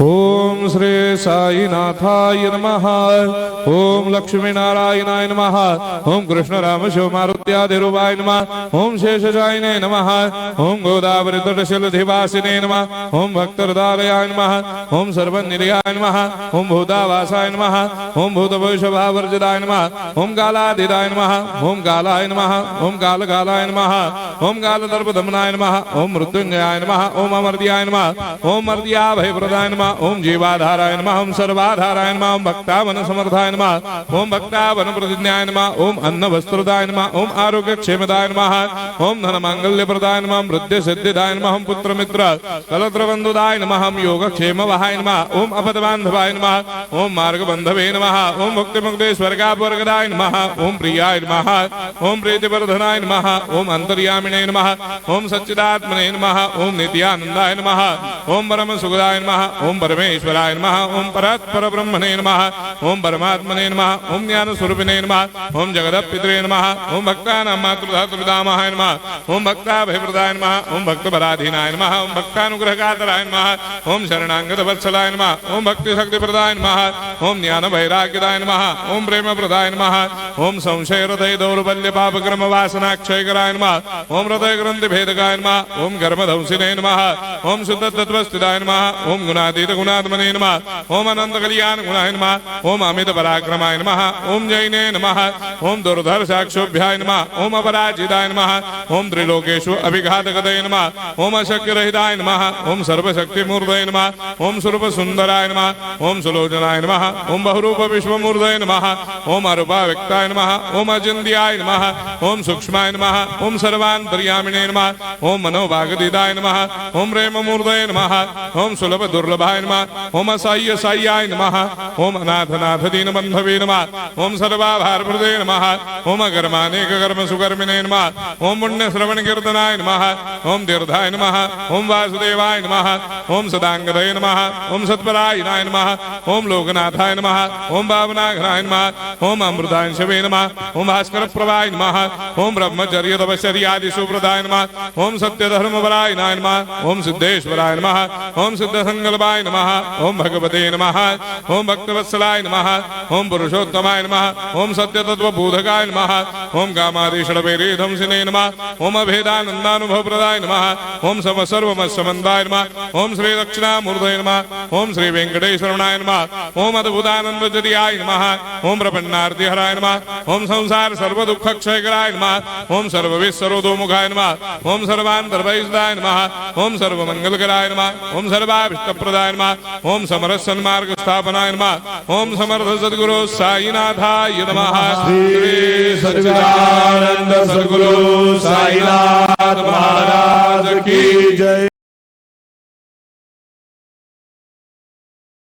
ओम श्री साईनाथाय नमः। ओम लक्ष्मी नारायणाय नमः। ओम कृष्ण राम शिव मारुत्यादिरूपाय नमः। ओम शेषशायिने नमः। ओम गोदावरी तटशिलधिवासिने नमः। ओम भक्तहृदयाय नमः। ओम सर्वनिलयाय नमः। ओम भूतावासाय नमः। ओम भूतभविष्यभावर्जिताय नमः। ओम कालाधीराय नमः। ओम कालाय नमः। ओम कालकालाय नमः। ओम कालदर्पदमनाय नमः। ओम मृत्युंजयाय नमः। ओम अमर्त्याय नमः। ओम मर्त्याभयप्रदाय नमः। ओम जीवाधाराय नमः। ओम सर्वाधाराय नमः। ओम भक्तावन समर्थाय नमः। ओम भक्तावन प्रतिज्ञाय नमः। ओम अन्न वस्त्रदाय नमः। ओम आरोग्य क्षेमदाय नमः। ओम धन मांगल्य प्रदाय नमः। ओम वृद्धि सिद्धिदाय नमः। ओम पुत्र मित्र कलत्र बंधुदाय नमः। ओम योग क्षेम वहाय नमः। ओम अपद बांधवाय नमः। ओम मार्ग बंधवे नमः। ओम भक्ति मुक्ति स्वर्गापवर्गदाय नमः। ओम प्रियाय नमः। ओम प्रीतिवर्धनाय नमः। ओम अंतर्यामिने नमः। ओम सच्चिदात्मने नमः। ओम नित्यानंदाय नमः। ओम परम सुखदाय नमः। ओम परमेश्वराय नमः। ओम परात्पर ब्रह्मणे नमः। ओम परमात्मने नमः। ओम ज्ञान स्वरूपिणे नमः। ओम जगदपितरे नमः। ओम भक्तानां मातृधातुर्पितामहाय नमः। ओम भक्ताभयप्रदाय नमः। ओम भक्तपराधीनाय नमः। ओम भक्तानुग्रहकातराय नमः। ओम शरणागत वत्सलाय नमः। ओम भक्ति शक्ति प्रदाय नमः। ओम ज्ञान वैराग्यदाय नमः। ओम प्रेम प्रदाय नमः। ओम संशय हृदय दौर्बल्य पाप कर्म वासना क्षयकराय नमः। ओम हृदय ग्रंथि भेदकाय नमः। ओम कर्मधंसिने नमः। ओम शुद्ध तत्वस्थिताय नमः। ओम गुणातीत गुणात्मने नमः। ओम अनंत कल्याण गुणाय नमः। ओम अमित पराक्रमाय नमः। ओम जैने नमः। ओम दुर्धर साक्षोभ्याय नमः। ओम अपराजिताय नमः। ओम त्रिलोकेषु अभिघातगतये नमः। ओम अशक्य रहिताय नमः। ओम सर्वशक्ति मूर्तये नमः। ओम स्वरूप सुंदराय नमः। ओम सुलोचनाय नमः। ओम बहुरूप विश्वमूर्तये नमः। ओम अरूपाव्यक्ताय नमः। ओम अचिन्त्याय नमः। ओम सूक्ष्माय नमः। ओम सर्वान्तर्यामिने नमः। ओम मनोभागदिदाय नमः। ओम प्रेम मूर्तये नमः। ओम सुलभ दुर्लभाय नमः। ओम असह्य साह्याय नमः। ओम अनाथनाथ दीन बंधवे नमः। ओम सर्वाभारप्रदे नमः। ओम अकर्मानेक कर्म सुकर्मिणे नमः। ओम पुण्य श्रवण कीर्तनाय नमः। ओम तीर्थाय नमः। ओम वासुदेवाय नमः। ओम सदांगदये नमः। ओम सत्परायणाय नमः। ओम लोकनाथाय नमः। ओम भावनाघ्नाय नमः। ओम अमृतांशवे नमः। ओम भास्कर प्रभाय नमः। ओम ब्रह्मचर्य तपश्चर्यादि सुप्रदाय नमः। ओम सत्य धर्मपरायणाय नमः। ओम सिद्धेश्वराय नमः। ओम सिद्ध संकल्पाय नमः। ओम भगवते नमः। ओम भक्तवत्सलाय नमः। ओम पुरुषोत्तमाय नमः। ओम सत्य तत्व बोधकाय नमः। ओम कामादिषडवेरेधंसिने नमः। ओम अभेदानंदानुभव प्रदाय नमः। ओम सर्वमस्समन्दाय नमः। ओम श्री दक्षिणामूर्तये नमः। ओम श्री वेंकटेश्वराय नमः। ओम अद्भुतानंदजरियाय नमः। ओम प्रपन्नार्तिहराय नमः। ओम संसार सर्व दुख क्षयकराय नमः। ओम सर्वविस्सरोदोमुखाय नमः। ओम सर्वान्तर्वैसदाय नमः। ओम सर्वमंगलकराय नमः। ओम सर्वाभीष्टप्रदाय नमः। ओम समरस सन्मार्ग स्थापनाय नमः। ओम समर्थ सद्गुरु साईनाथाय नमः। श्री सच्चिदानंद सद्गुरु साईनाथ महाराज